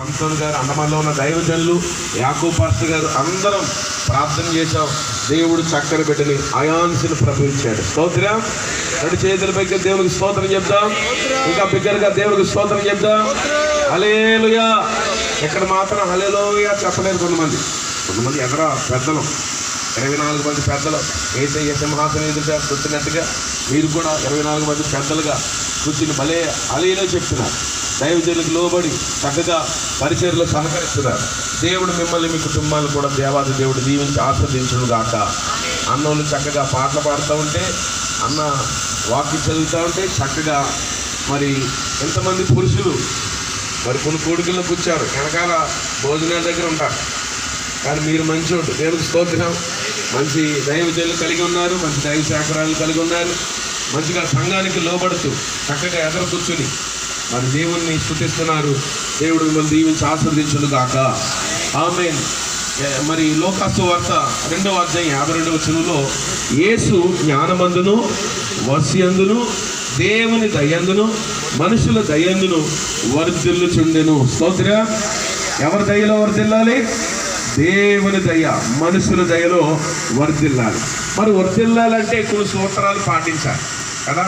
సంతోష్ గారు, అండమాన్లో ఉన్న దైవజనులు, యాకూబ్ పాస్టర్ గారు అందరం ప్రార్థన చేశాం. దేవుడు చక్కని బిడ్డని అయాన్స్ని ప్రభుత్వాడు. స్తోత్రం. రెండు చేతుల పైకి దేవునికి స్తోత్రం చెప్తాం. ఇంకా బిగ్గరగా దేవునికి స్తోత్రం చెప్తాం. హల్లెలూయా. ఇక్కడ మాత్రం హల్లెలూయా చెప్పలేరు కొంతమంది ఎదరా పెద్దలు, 24 మంది పెద్దలు యేసయ్య సింహాసనం ఎదుట కూర్చున్నట్టుగా మీరు కూడా 24 మంది పెద్దలుగా కూర్చుని భలే హల్లెలూయా చెప్తున్నారు. దైవజనులకు లోబడి చక్కగా పరిచర్యలో సహకరిస్తున్నారు. దేవుడు మిమ్మల్ని, మీ కుటుంబాలను కూడా దేవాది దేవుడు దీవించి ఆస్వాదించును గాక. అన్నోళ్ళు చక్కగా పాటలు పాడుతూ ఉంటే, అన్న వాక్యం చదువుతూ ఉంటే చక్కగా మరి ఎంతమంది పురుషులు మరి కొన్ని కోడికల్లో కూర్చారు, వెనకాల భోజనాల దగ్గర ఉంటారు. కానీ మీరు మంచోడు, దేవుడికి స్తోత్రం. మంచి దైవజనులు కలిగి ఉన్నారు, మంచి దైవ శాఖరాలు కలిగి ఉన్నారు. మంచిగా సంఘానికి లోబడుతూ చక్కగా ఎదురు కూర్చుని మరి దేవుణ్ణి స్తుతిస్తున్నారు. దేవుడు మిమ్మల్ని దీవించి ఆశీర్వదించును గాక. ఆమేన్. మరి లోకాసు వార్త 2వ అధ్యాయం 52వ వచనంలో యేసు జ్ఞానమందును వస్యందును దేవుని దయందును మనుషుల దయందును వర్ధిల్లుచుండెను. స్తోత్రం. ఎవరి దయలో వర్ధిల్లాలి? దేవుని దయ, మనుషుల దయలో వర్ధిల్లాలి. మరి వర్ధిల్లాలంటే కొన్ని సూత్రాలు పాటించాలి కదా.